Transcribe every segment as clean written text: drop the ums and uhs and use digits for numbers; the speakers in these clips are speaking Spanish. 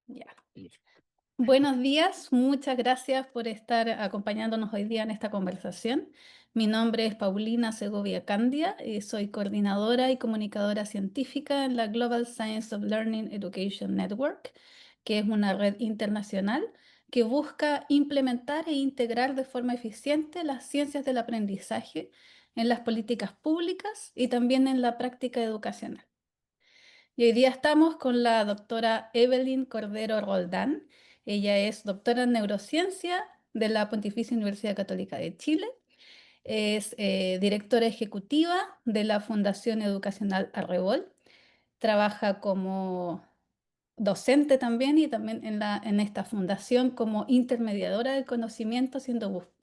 Ya. Buenos días, muchas gracias por estar acompañándonos hoy día en esta conversación. Mi nombre es Paulina Segovia Candia y soy coordinadora y comunicadora científica en la Global Science of Learning Education Network, que es una red internacional que busca implementar e integrar de forma eficiente las ciencias del aprendizaje en las políticas públicas y también en la práctica educacional. Y hoy día estamos con la doctora Evelyn Cordero Roldán. Ella es doctora en neurociencia de la Pontificia Universidad Católica de Chile. Es directora ejecutiva de la Fundación Educacional Arrebol. Trabaja como docente también y también en esta fundación como intermediadora del conocimiento,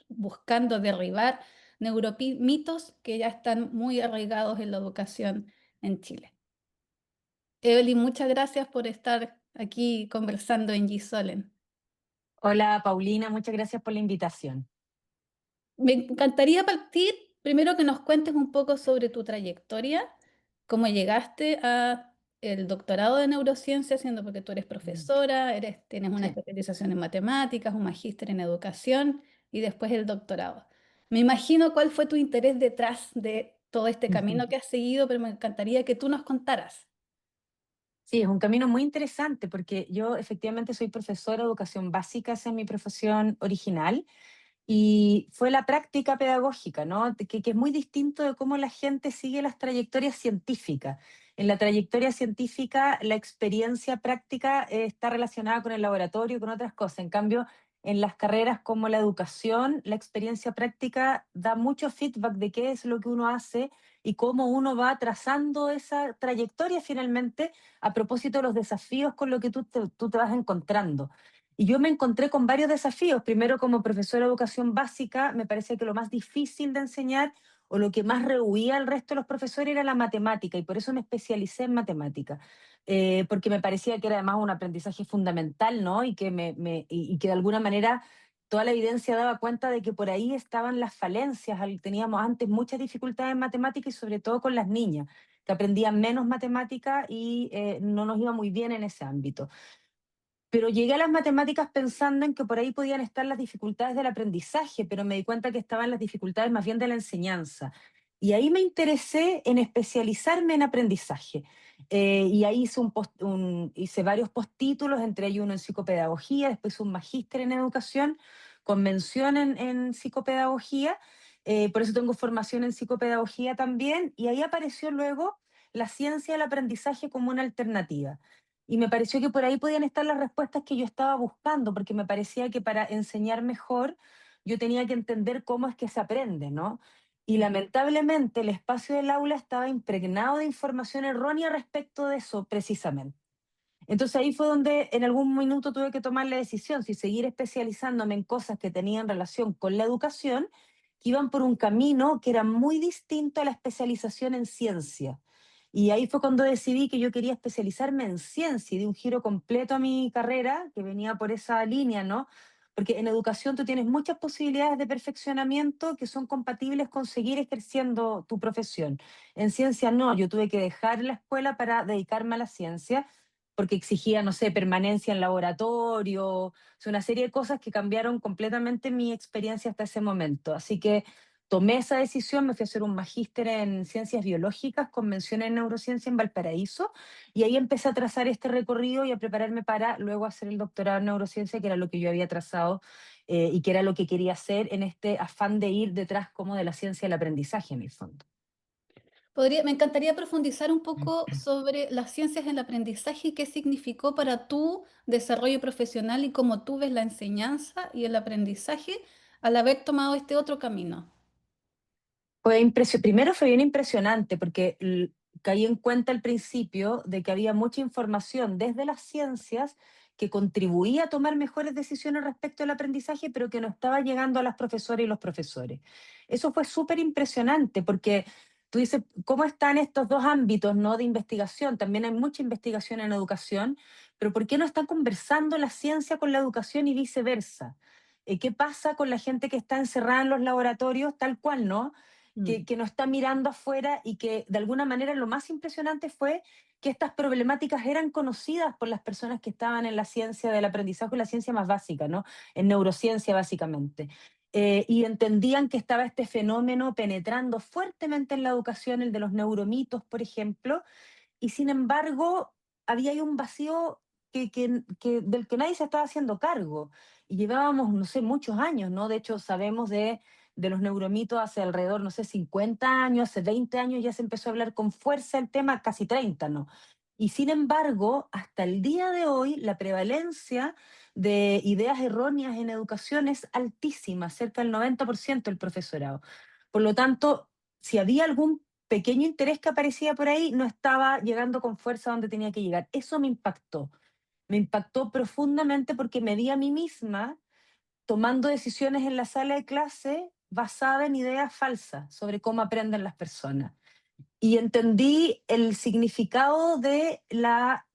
buscando derribar neuromitos que ya están muy arraigados en la educación en Chile. Evelyn, muchas gracias por estar aquí conversando en G-Solen. Hola Paulina, muchas gracias por la invitación. Me encantaría partir primero que nos cuentes un poco sobre tu trayectoria, cómo llegaste a el doctorado de neurociencia, siendo porque tú eres Mm. profesora, tienes una Sí. especialización en matemáticas, un magíster en educación y después el doctorado. Me imagino cuál fue tu interés detrás de todo este camino que has seguido, pero me encantaría que tú nos contaras. Sí, es un camino muy interesante porque yo efectivamente soy profesora de educación básica, esa es mi profesión original, y fue la práctica pedagógica, ¿no? Que es muy distinto de cómo la gente sigue las trayectorias científicas. En la trayectoria científica, la experiencia práctica está relacionada con el laboratorio y con otras cosas. En cambio, en las carreras como la educación, la experiencia práctica da mucho feedback de qué es lo que uno hace y cómo uno va trazando esa trayectoria finalmente a propósito de los desafíos con los que tú te vas encontrando. Y yo me encontré con varios desafíos. Primero, como profesora de educación básica, me parece que lo más difícil de enseñar o lo que más rehuía al resto de los profesores era la matemática, y por eso me especialicé en matemática, porque me parecía que era además un aprendizaje fundamental, ¿no? Y que de alguna manera toda la evidencia daba cuenta de que por ahí estaban las falencias. Teníamos antes muchas dificultades en matemática y sobre todo con las niñas, que aprendían menos matemática y no nos iba muy bien en ese ámbito. Pero llegué a las matemáticas pensando en que por ahí podían estar las dificultades del aprendizaje, pero me di cuenta que estaban las dificultades más bien de la enseñanza. Y ahí me interesé en especializarme en aprendizaje. Y ahí hice varios postítulos, entre ellos uno en psicopedagogía, después un magíster en educación, con mención en psicopedagogía. Por eso tengo formación en psicopedagogía también. Y ahí apareció luego la ciencia del aprendizaje como una alternativa. Y me pareció que por ahí podían estar las respuestas que yo estaba buscando, porque me parecía que para enseñar mejor yo tenía que entender cómo es que se aprende, ¿no? Y lamentablemente el espacio del aula estaba impregnado de información errónea respecto de eso, precisamente. Entonces ahí fue donde en algún minuto tuve que tomar la decisión si seguir especializándome en cosas que tenían relación con la educación, que iban por un camino que era muy distinto a la especialización en ciencia. Y ahí fue cuando decidí que yo quería especializarme en ciencia y di un giro completo a mi carrera, que venía por esa línea, ¿no? Porque en educación tú tienes muchas posibilidades de perfeccionamiento que son compatibles con seguir ejerciendo tu profesión. En ciencia no, yo tuve que dejar la escuela para dedicarme a la ciencia porque exigía, no sé, permanencia en laboratorio, o sea, una serie de cosas que cambiaron completamente mi experiencia hasta ese momento. Así que tomé esa decisión, me fui a hacer un magíster en ciencias biológicas con mención en neurociencia en Valparaíso, y ahí empecé a trazar este recorrido y a prepararme para luego hacer el doctorado en neurociencia, que era lo que yo había trazado y que era lo que quería hacer en este afán de ir detrás como de la ciencia del aprendizaje en el fondo. Me encantaría profundizar un poco sobre las ciencias del aprendizaje y qué significó para tu desarrollo profesional y cómo tú ves la enseñanza y el aprendizaje al haber tomado este otro camino. Primero fue bien impresionante porque caí en cuenta al principio de que había mucha información desde las ciencias que contribuía a tomar mejores decisiones respecto al aprendizaje, pero que no estaba llegando a las profesoras y los profesores. Eso fue súper impresionante porque tú dices, ¿cómo están estos dos ámbitos, no, de investigación? También hay mucha investigación en educación, pero ¿por qué no están conversando la ciencia con la educación y viceversa? ¿Qué pasa con la gente que está encerrada en los laboratorios tal cual, no? Mm. Que no está mirando afuera y que de alguna manera lo más impresionante fue que estas problemáticas eran conocidas por las personas que estaban en la ciencia del aprendizaje, la ciencia más básica, ¿no? En neurociencia básicamente. Y entendían que estaba este fenómeno penetrando fuertemente en la educación, el de los neuromitos, por ejemplo, y sin embargo había ahí un vacío del que nadie se estaba haciendo cargo. Y llevábamos, no sé, muchos años, ¿no? De hecho, sabemos de los neuromitos hace alrededor, no sé, 50 años, hace 20 años ya se empezó a hablar con fuerza el tema, casi 30, ¿no? Y sin embargo, hasta el día de hoy, la prevalencia de ideas erróneas en educación es altísima, cerca del 90% del profesorado. Por lo tanto, si había algún pequeño interés que aparecía por ahí, no estaba llegando con fuerza donde tenía que llegar. Eso me impactó profundamente porque me vi a mí misma tomando decisiones en la sala de clase basada en ideas falsas sobre cómo aprenden las personas. Y entendí el significado de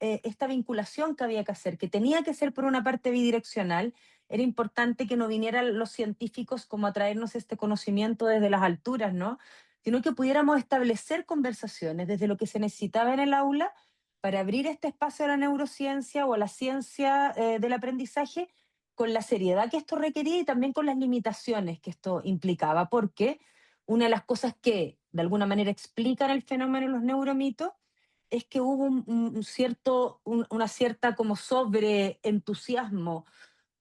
esta vinculación que había que hacer, que tenía que ser por una parte bidireccional. Era importante que no vinieran los científicos como a traernos este conocimiento desde las alturas, ¿no? Sino que pudiéramos establecer conversaciones desde lo que se necesitaba en el aula para abrir este espacio a la neurociencia o a la ciencia del aprendizaje con la seriedad que esto requería y también con las limitaciones que esto implicaba, porque una de las cosas que de alguna manera explican el fenómeno de los neuromitos es que hubo una cierta como sobreentusiasmo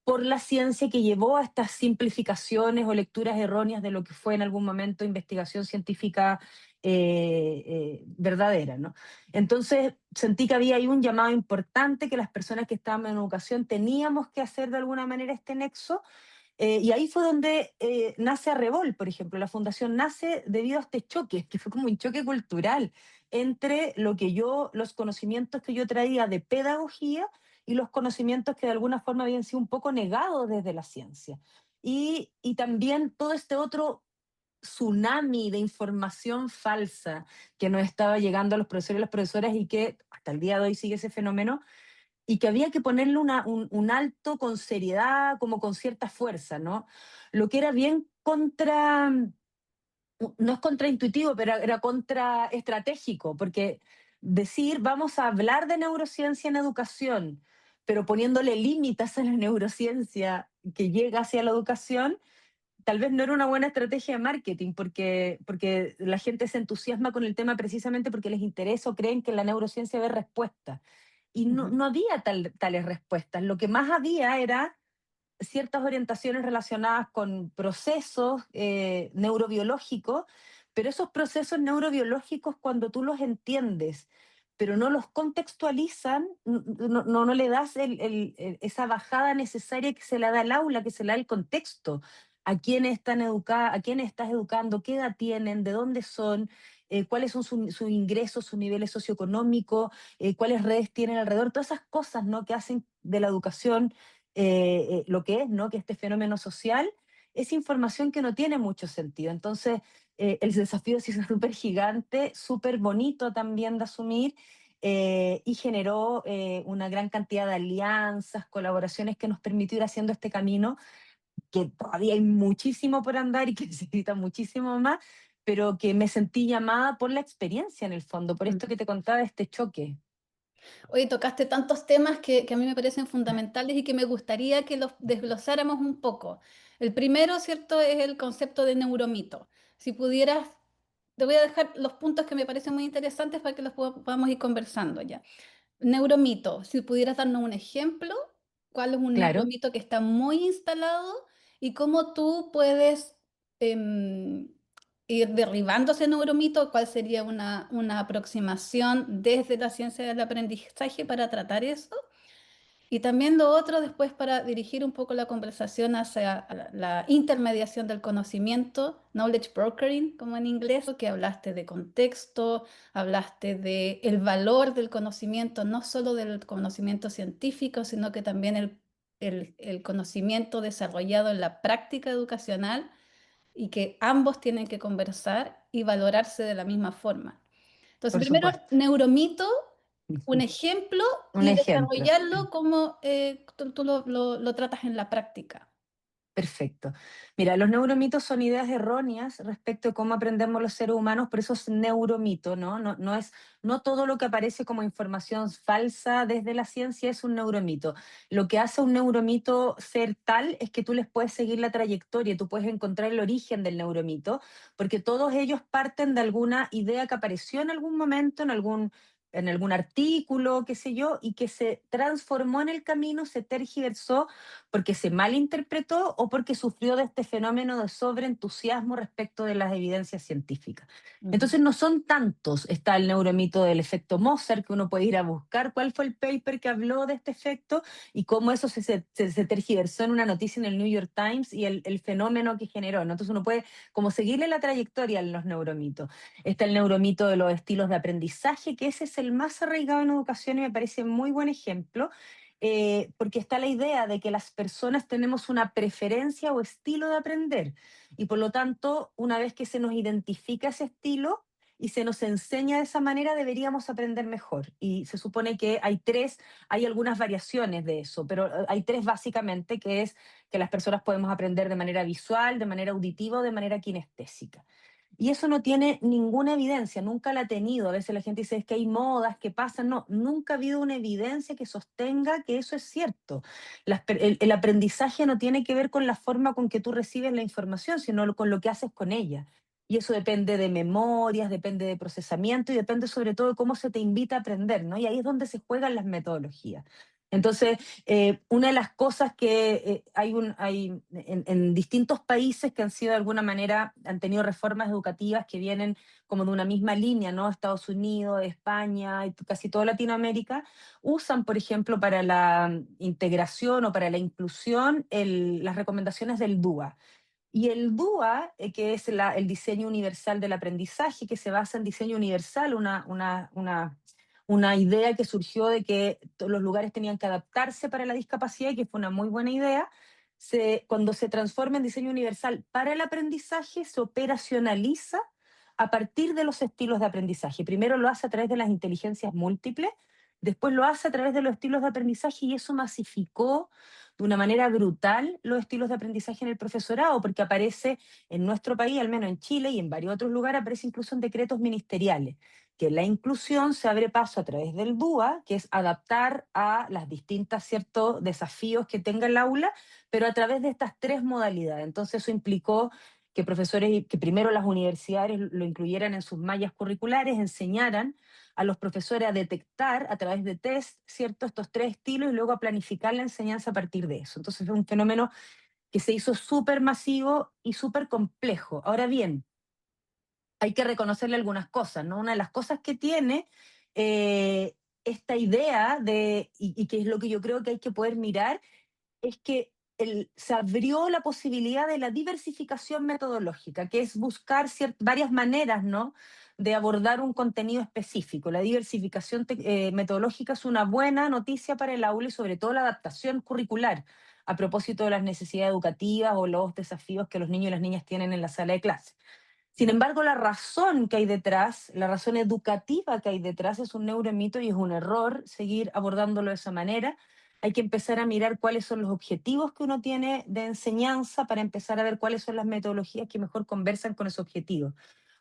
por la ciencia que llevó a estas simplificaciones o lecturas erróneas de lo que fue en algún momento investigación científica verdadera, ¿no? Entonces sentí que había ahí un llamado importante que las personas que estábamos en educación teníamos que hacer de alguna manera este nexo y ahí fue donde nace Arrebol, por ejemplo. La fundación nace debido a este choque, que fue como un choque cultural entre los conocimientos que yo traía de pedagogía y los conocimientos que de alguna forma habían sido un poco negados desde la ciencia. Y también todo este otro tsunami de información falsa que nos estaba llegando a los profesores y las profesoras y que hasta el día de hoy sigue ese fenómeno y que había que ponerle un alto con seriedad, como con cierta fuerza, ¿no? Lo que era bien no es contraintuitivo, pero era contraestratégico, porque decir vamos a hablar de neurociencia en educación, pero poniéndole límites a la neurociencia que llega hacia la educación, tal vez no era una buena estrategia de marketing, porque la gente se entusiasma con el tema precisamente porque les interesa o creen que en la neurociencia ve respuesta y Ujú. no había tales respuestas. Lo que más había era ciertas orientaciones relacionadas con procesos neurobiológicos, pero esos procesos neurobiológicos cuando tú los entiendes, pero no los contextualizan, no le das esa bajada necesaria que se le da al aula, que se le da el contexto. A quiénes están educados, a quiénes estás educando, qué edad tienen, de dónde son, cuáles son sus ingresos, sus niveles socioeconómicos, cuáles redes tienen alrededor, todas esas cosas, ¿no? Que hacen de la educación lo que es, ¿no? Que este fenómeno social es información que no tiene mucho sentido. Entonces, el desafío sí es súper gigante, súper bonito también de asumir y generó una gran cantidad de alianzas, colaboraciones que nos permitió ir haciendo este camino, que todavía hay muchísimo por andar y que necesita muchísimo más, pero que me sentí llamada por la experiencia en el fondo, por esto que te contaba de este choque. Oye, tocaste tantos temas que a mí me parecen fundamentales y que me gustaría que los desglosáramos un poco. El primero, ¿cierto?, es el concepto de neuromito. Si pudieras, te voy a dejar los puntos que me parecen muy interesantes para que los podamos ir conversando ya. Neuromito, si pudieras darnos un ejemplo, ¿cuál es un Claro, neuromito que está muy instalado y cómo tú puedes em, ir derribando ese neuromito? ¿Cuál sería una aproximación desde la ciencia del aprendizaje para tratar eso? Y también lo otro después para dirigir un poco la conversación hacia la intermediación del conocimiento, knowledge brokering, como en inglés, que hablaste de contexto, hablaste de el valor del conocimiento, no solo del conocimiento científico, sino que también el conocimiento desarrollado en la práctica educacional y que ambos tienen que conversar y valorarse de la misma forma. Entonces, por primero, supuesto. neuromito, un ejemplo Un y ejemplo. desarrollarlo como tú lo tratas en la práctica. Perfecto. Mira, los neuromitos son ideas erróneas respecto a cómo aprendemos los seres humanos, por eso es neuromito, ¿no? No todo lo que aparece como información falsa desde la ciencia es un neuromito. Lo que hace un neuromito ser tal es que tú les puedes seguir la trayectoria, tú puedes encontrar el origen del neuromito, porque todos ellos parten de alguna idea que apareció en algún momento, en algún artículo, qué sé yo, y que se transformó en el camino, se tergiversó porque se malinterpretó o porque sufrió de este fenómeno de sobreentusiasmo respecto de las evidencias científicas. Ujú, Entonces no son tantos. Está el neuromito del efecto Mozart, que uno puede ir a buscar cuál fue el paper que habló de este efecto y cómo eso se tergiversó en una noticia en el New York Times y el fenómeno que generó, ¿no? Entonces uno puede como seguirle la trayectoria a los neuromitos. Está el neuromito de los estilos de aprendizaje, que ese es el más arraigado en educación y me parece muy buen ejemplo, porque está la idea de que las personas tenemos una preferencia o estilo de aprender y por lo tanto, una vez que se nos identifica ese estilo y se nos enseña de esa manera, deberíamos aprender mejor. Y se supone que hay algunas variaciones de eso, pero hay tres básicamente, que es que las personas podemos aprender de manera visual, de manera auditiva o de manera kinestésica. Y eso no tiene ninguna evidencia, nunca la ha tenido. A veces la gente dice es que hay modas que pasan. No, nunca ha habido una evidencia que sostenga que eso es cierto. El aprendizaje no tiene que ver con la forma con que tú recibes la información, sino con lo que haces con ella. Y eso depende de memorias, depende de procesamiento y depende sobre todo de cómo se te invita a aprender, ¿no? Y ahí es donde se juegan las metodologías. Entonces, una de las cosas que hay en distintos países que han sido de alguna manera, han tenido reformas educativas que vienen como de una misma línea, ¿no? Estados Unidos, España y casi toda Latinoamérica, usan, por ejemplo, para la integración o para la inclusión, las recomendaciones del DUA. Y el DUA, que es el diseño universal del aprendizaje, que se basa en diseño universal, una idea que surgió de que los lugares tenían que adaptarse para la discapacidad y que fue una muy buena idea. Cuando se transforma en diseño universal para el aprendizaje, se operacionaliza a partir de los estilos de aprendizaje. Primero lo hace a través de las inteligencias múltiples, después lo hace a través de los estilos de aprendizaje y eso masificó de una manera brutal los estilos de aprendizaje en el profesorado, porque aparece en nuestro país, al menos en Chile y en varios otros lugares, aparece incluso en decretos ministeriales, que la inclusión se abre paso a través del DUA, que es adaptar a las distintas ciertos desafíos que tenga el aula, pero a través de estas tres modalidades. Entonces eso implicó que profesores, que primero las universidades lo incluyeran en sus mallas curriculares, enseñaran a los profesores a detectar a través de test, ¿cierto?, estos tres estilos y luego a planificar la enseñanza a partir de eso. Entonces es un fenómeno que se hizo súper masivo y súper complejo. Ahora bien, hay que reconocerle algunas cosas, ¿no? Una de las cosas que tiene esta idea y que es lo que yo creo que hay que poder mirar, es que se abrió la posibilidad de la diversificación metodológica, que es buscar varias maneras, ¿no?, de abordar un contenido específico. La diversificación metodológica es una buena noticia para el aula y sobre todo la adaptación curricular a propósito de las necesidades educativas o los desafíos que los niños y las niñas tienen en la sala de clase. Sin embargo, la razón que hay detrás, la razón educativa que hay detrás es un neuromito y es un error seguir abordándolo de esa manera. Hay que empezar a mirar cuáles son los objetivos que uno tiene de enseñanza para empezar a ver cuáles son las metodologías que mejor conversan con esos objetivos.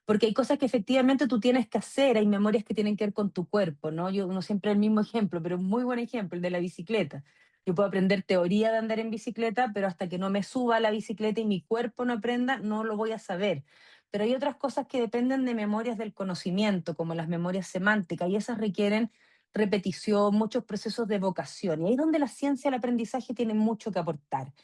Porque hay cosas que efectivamente tú tienes que hacer, hay memorias que tienen que ver con tu cuerpo, ¿no? Uno siempre el mismo ejemplo, pero un muy buen ejemplo, el de la bicicleta. Yo puedo aprender teoría de andar en bicicleta, pero hasta que no me suba a la bicicleta y mi cuerpo no aprenda, no lo voy a saber. Pero hay otras cosas que dependen de memorias del conocimiento, como las memorias semánticas, y esas requieren repetición, muchos procesos de evocación. Y ahí es donde la ciencia del aprendizaje tiene mucho que aportar.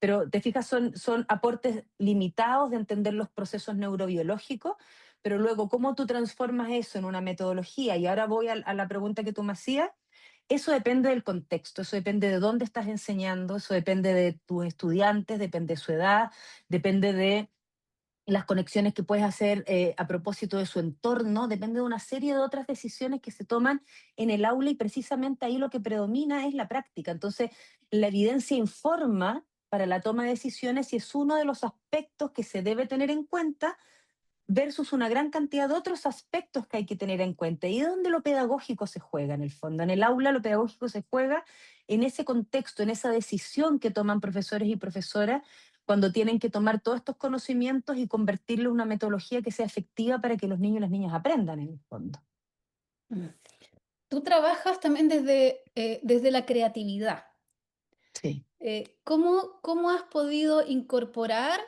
Pero te fijas, son aportes limitados de entender los procesos neurobiológicos, pero luego cómo tú transformas eso en una metodología. Y ahora voy a la pregunta que tú me hacías. Eso depende del contexto, eso depende de dónde estás enseñando, eso depende de tus estudiantes, depende de su edad, depende de las conexiones que puedes hacer a propósito de su entorno, depende de una serie de otras decisiones que se toman en el aula y precisamente ahí lo que predomina es la práctica. Entonces, la evidencia informa para la toma de decisiones y es uno de los aspectos que se debe tener en cuenta versus una gran cantidad de otros aspectos que hay que tener en cuenta. Y es donde lo pedagógico se juega en el fondo. En el aula lo pedagógico se juega en ese contexto, en esa decisión que toman profesores y profesoras cuando tienen que tomar todos estos conocimientos y convertirlos en una metodología que sea efectiva para que los niños y las niñas aprendan en el fondo. Mm. Tú trabajas también desde la creatividad. Sí. ¿Cómo has podido incorporar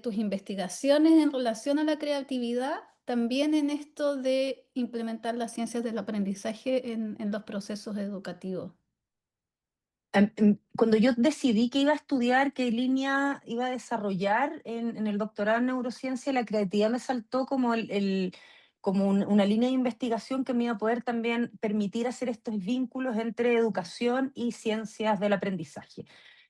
tus investigaciones en relación a la creatividad también en esto de implementar las ciencias del aprendizaje en los procesos educativos? Cuando yo decidí que iba a estudiar, qué línea iba a desarrollar en el doctorado en neurociencia, la creatividad me saltó como, una línea de investigación que me iba a poder también permitir hacer estos vínculos entre educación y ciencias del aprendizaje.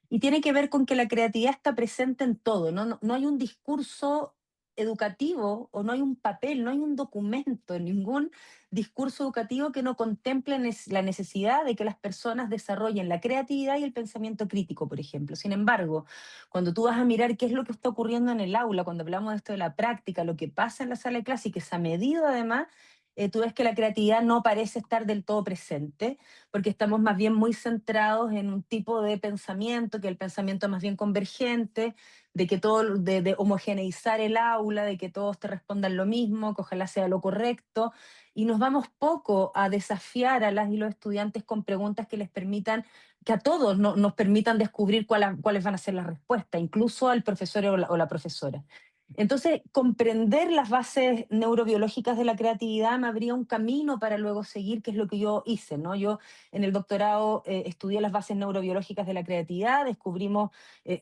Y tiene que ver con que la creatividad está presente en todo, ¿no? No hay un discurso educativo o no hay un papel, no hay un documento, ningún discurso educativo que no contemple la necesidad de que las personas desarrollen la creatividad y el pensamiento crítico, por ejemplo. Sin embargo, cuando tú vas a mirar qué es lo que está ocurriendo en el aula, cuando hablamos de esto de la práctica, lo que pasa en la sala de clase y que se ha medido además, tú ves que la creatividad no parece estar del todo presente, porque estamos más bien muy centrados en un tipo de pensamiento, que el pensamiento más bien convergente, de homogeneizar el aula, de que todos te respondan lo mismo, que ojalá sea lo correcto, y nos vamos poco a desafiar a las y los estudiantes con preguntas que les permitan, que a todos nos permitan descubrir cuáles van a ser las respuestas, incluso al profesor o la profesora. Entonces, comprender las bases neurobiológicas de la creatividad me abría un camino para luego seguir, que es lo que yo hice, ¿no? Yo en el doctorado estudié las bases neurobiológicas de la creatividad,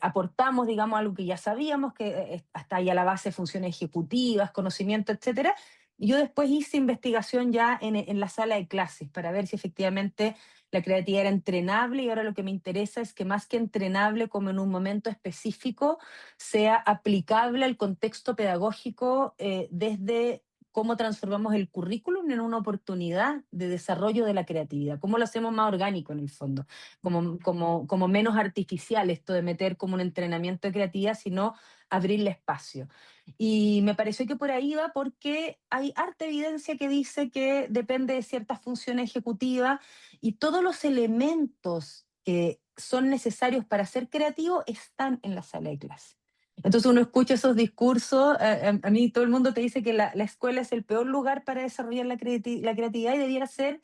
aportamos, digamos, algo que ya sabíamos, que hasta ahí a la base funciones ejecutivas, conocimiento, etcétera. Y yo después hice investigación ya en la sala de clases para ver si efectivamente la creatividad era entrenable, y ahora lo que me interesa es que más que entrenable como en un momento específico, sea aplicable al contexto pedagógico desde cómo transformamos el currículum en una oportunidad de desarrollo de la creatividad, cómo lo hacemos más orgánico en el fondo, como menos artificial esto de meter como un entrenamiento de creatividad, sino abrirle espacio. Y me pareció que por ahí va porque hay harta evidencia que dice que depende de ciertas funciones ejecutivas y todos los elementos que son necesarios para ser creativo están en la sala de clase. Entonces uno escucha esos discursos, a mí todo el mundo te dice que la escuela es el peor lugar para desarrollar la creatividad y debiera ser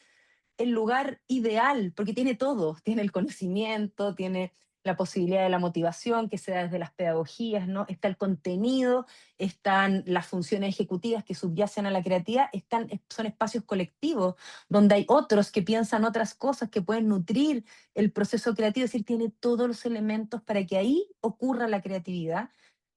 el lugar ideal, porque tiene todo, tiene el conocimiento, tiene la posibilidad de la motivación que se da desde las pedagogías, ¿no? Está el contenido, están las funciones ejecutivas que subyacen a la creatividad, son espacios colectivos donde hay otros que piensan otras cosas que pueden nutrir el proceso creativo, es decir, tiene todos los elementos para que ahí ocurra la creatividad.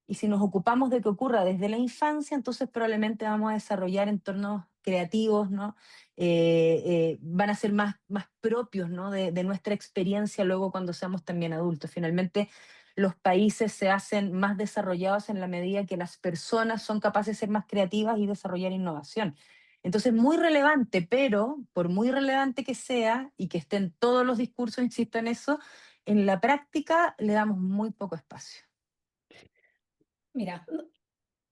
Y si nos ocupamos de que ocurra desde la infancia, entonces probablemente vamos a desarrollar entornos creativos, ¿no? Van a ser más propios, ¿no? de nuestra experiencia luego cuando seamos también adultos. Finalmente, los países se hacen más desarrollados en la medida que las personas son capaces de ser más creativas y desarrollar innovación. Entonces, muy relevante, pero por muy relevante que sea y que estén todos los discursos, insisto en eso, en la práctica le damos muy poco espacio. Mira,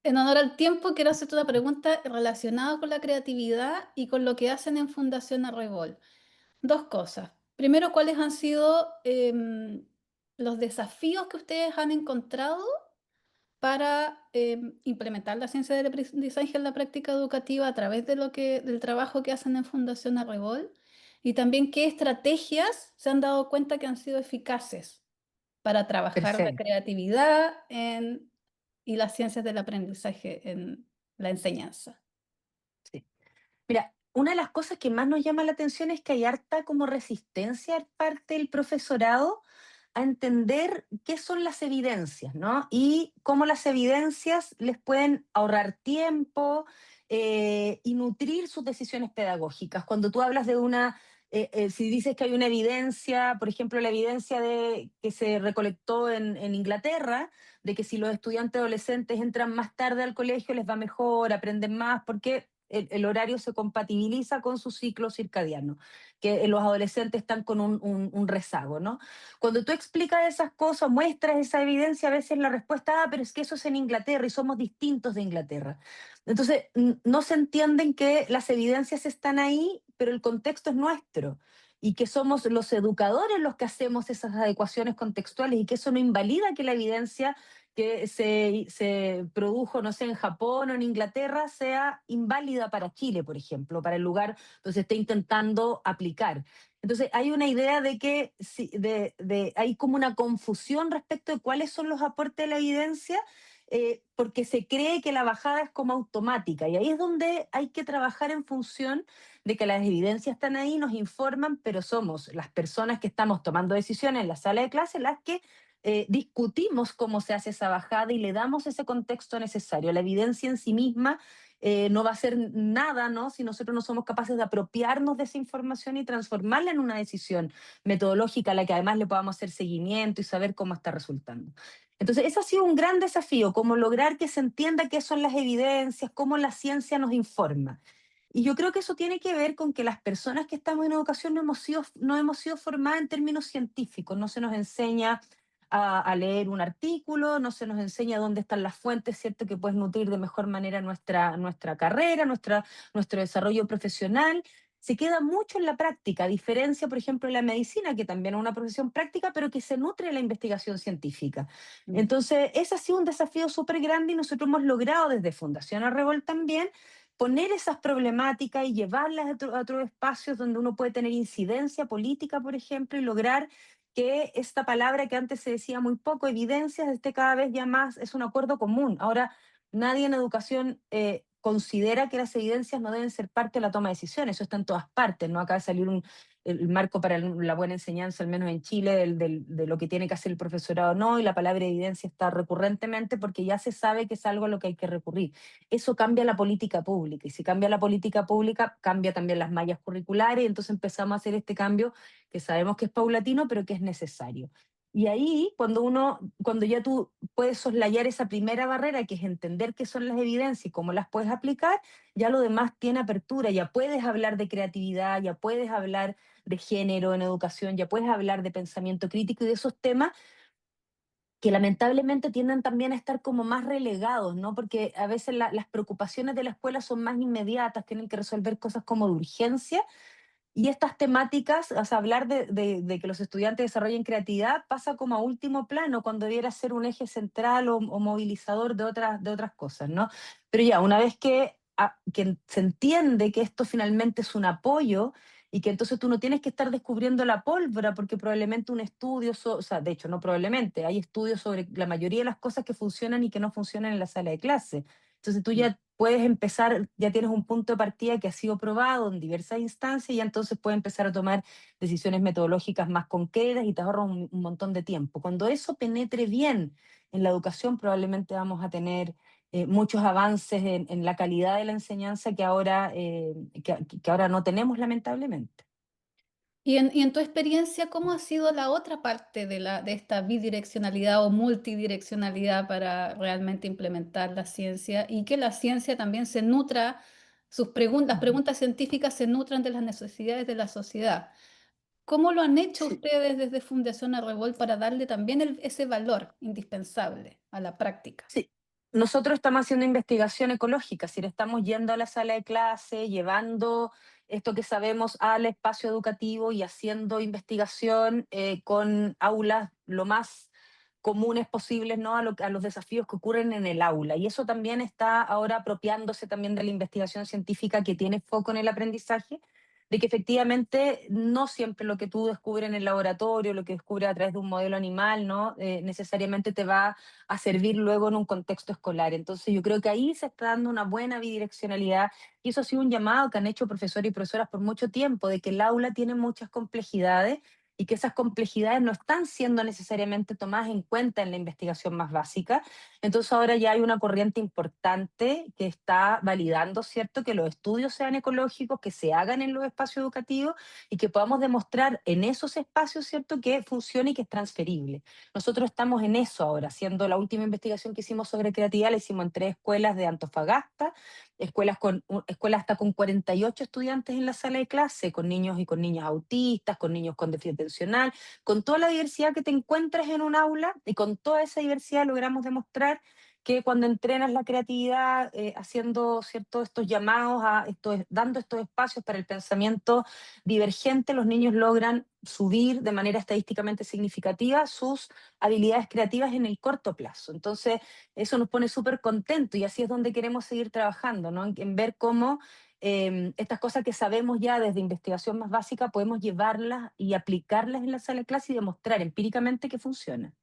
en honor al tiempo, quiero hacerte una pregunta relacionada con la creatividad y con lo que hacen en Fundación Arrebol. Dos cosas. Primero, ¿cuáles han sido los desafíos que ustedes han encontrado para implementar la ciencia del aprendizaje en la práctica educativa a través del trabajo que hacen en Fundación Arrebol? Y también, ¿qué estrategias se han dado cuenta que han sido eficaces para trabajar la Perfecto. creatividad y las ciencias del aprendizaje en la enseñanza? Sí. Mira, una de las cosas que más nos llama la atención es que hay harta como resistencia de parte del profesorado a entender qué son las evidencias, ¿no? Y cómo las evidencias les pueden ahorrar tiempo y nutrir sus decisiones pedagógicas. Cuando tú hablas de si dices que hay una evidencia, por ejemplo, la evidencia que se recolectó en Inglaterra, de que si los estudiantes adolescentes entran más tarde al colegio les va mejor, aprenden más, porque el horario se compatibiliza con su ciclo circadiano, que los adolescentes están con un rezago, ¿no? Cuando tú explicas esas cosas, muestras esa evidencia, a veces la respuesta, pero es que eso es en Inglaterra y somos distintos de Inglaterra. Entonces, no se entienden que las evidencias están ahí, pero el contexto es nuestro y que somos los educadores los que hacemos esas adecuaciones contextuales y que eso no invalida que la evidencia que se produjo, no sé, en Japón o en Inglaterra sea inválida para Chile, por ejemplo, para el lugar donde se esté intentando aplicar. Entonces, hay una idea de que hay como una confusión respecto de cuáles son los aportes de la evidencia, porque se cree que la bajada es como automática. Y ahí es donde hay que trabajar en función de que las evidencias están ahí, nos informan, pero somos las personas que estamos tomando decisiones en la sala de clase las que discutimos cómo se hace esa bajada y le damos ese contexto necesario. La evidencia en sí misma no va a ser nada, ¿no? Si nosotros no somos capaces de apropiarnos de esa información y transformarla en una decisión metodológica a la que además le podamos hacer seguimiento y saber cómo está resultando. Entonces, ese ha sido un gran desafío, cómo lograr que se entienda qué son las evidencias, cómo la ciencia nos informa. Y yo creo que eso tiene que ver con que las personas que estamos en educación no hemos sido formadas en términos científicos, no se nos enseña a leer un artículo, no se nos enseña dónde están las fuentes, ¿cierto? Que pueden nutrir de mejor manera nuestra carrera, nuestro desarrollo profesional. Se queda mucho en la práctica, a diferencia, por ejemplo, de la medicina, que también es una profesión práctica, pero que se nutre de la investigación científica. Mm. Entonces, ese ha sido un desafío súper grande y nosotros hemos logrado desde Fundación Arrebol también poner esas problemáticas y llevarlas a otros espacios donde uno puede tener incidencia política, por ejemplo, y lograr que esta palabra que antes se decía muy poco, evidencias, esté cada vez ya más, es un acuerdo común. Ahora, nadie en educación considera que las evidencias no deben ser parte de la toma de decisiones, eso está en todas partes, ¿no? Acaba de salir el marco para la buena enseñanza, al menos en Chile, de lo que tiene que hacer el profesorado, no, y la palabra evidencia está recurrentemente porque ya se sabe que es algo a lo que hay que recurrir. Eso cambia la política pública, y si cambia la política pública, cambia también las mallas curriculares, y entonces empezamos a hacer este cambio que sabemos que es paulatino, pero que es necesario. Y ahí, cuando ya tú puedes soslayar esa primera barrera, que es entender qué son las evidencias y cómo las puedes aplicar, ya lo demás tiene apertura, ya puedes hablar de creatividad, ya puedes hablar de género en educación, ya puedes hablar de pensamiento crítico y de esos temas que lamentablemente tienden también a estar como más relegados, ¿no? Porque a veces las preocupaciones de la escuela son más inmediatas, tienen que resolver cosas como de urgencia, y estas temáticas, o sea, hablar de que los estudiantes desarrollen creatividad pasa como a último plano, cuando debiera ser un eje central o movilizador de otras cosas, ¿no? Pero ya, una vez que se entiende que esto finalmente es un apoyo y que entonces tú no tienes que estar descubriendo la pólvora, porque probablemente un estudio, o sea, de hecho, no probablemente, hay estudios sobre la mayoría de las cosas que funcionan y que no funcionan en la sala de clase. Entonces tú ya puedes empezar, ya tienes un punto de partida que ha sido probado en diversas instancias y ya entonces puedes empezar a tomar decisiones metodológicas más concretas y te ahorras un montón de tiempo. Cuando eso penetre bien en la educación, probablemente vamos a tener muchos avances en la calidad de la enseñanza que ahora no tenemos, lamentablemente. Y en tu experiencia, ¿cómo ha sido la otra parte de esta bidireccionalidad o multidireccionalidad para realmente implementar la ciencia y que la ciencia también se nutra, las Ujú. preguntas científicas se nutran de las necesidades de la sociedad? ¿Cómo lo han hecho Sí, ustedes desde Fundación Arrebol para darle también ese valor indispensable a la práctica? sí. Nosotros estamos haciendo investigación ecológica, es decir, estamos yendo a la sala de clase, llevando esto que sabemos al espacio educativo y haciendo investigación con aulas lo más comunes posibles, ¿no? A los desafíos que ocurren en el aula. Y eso también está ahora apropiándose también de la investigación científica que tiene foco en el aprendizaje, de que efectivamente no siempre lo que tú descubres en el laboratorio, lo que descubres a través de un modelo animal, ¿no? Necesariamente te va a servir luego en un contexto escolar. Entonces yo creo que ahí se está dando una buena bidireccionalidad y eso ha sido un llamado que han hecho profesores y profesoras por mucho tiempo, de que el aula tiene muchas complejidades y que esas complejidades no están siendo necesariamente tomadas en cuenta en la investigación más básica. Entonces ahora ya hay una corriente importante que está validando, ¿cierto?, que los estudios sean ecológicos, que se hagan en los espacios educativos y que podamos demostrar en esos espacios, ¿cierto?, que funciona y que es transferible. Nosotros estamos en eso ahora, haciendo la última investigación que hicimos sobre creatividad, la hicimos en 3 escuelas de Antofagasta, escuelas hasta con 48 estudiantes en la sala de clase, con niños y con niñas autistas, con niños con déficit atencional, con toda la diversidad que te encuentras en un aula y con toda esa diversidad logramos demostrar que cuando entrenas la creatividad, haciendo cierto, estos llamados, dando estos espacios para el pensamiento divergente, los niños logran subir de manera estadísticamente significativa sus habilidades creativas en el corto plazo. Entonces, eso nos pone súper contentos y así es donde queremos seguir trabajando, ¿no? En ver cómo estas cosas que sabemos ya desde investigación más básica podemos llevarlas y aplicarlas en la sala de clase y demostrar empíricamente que funciona.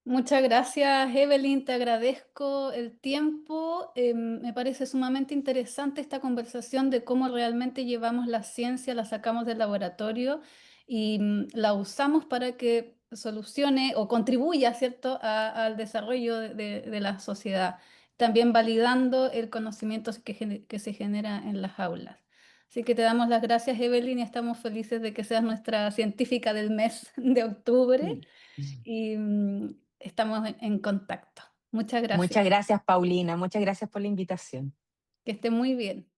Muchas gracias, Evelyn. Te agradezco el tiempo. Me parece sumamente interesante esta conversación de cómo realmente llevamos la ciencia, la sacamos del laboratorio y la usamos para que solucione o contribuya, ¿cierto?, al desarrollo de la sociedad. También validando el conocimiento que se genera en las aulas. Así que te damos las gracias, Evelyn, y estamos felices de que seas nuestra científica del mes de octubre Mm. y estamos en contacto. Muchas Muchas gracias. gracias, Paulina. Muchas gracias por la invitación. Que esté muy bien.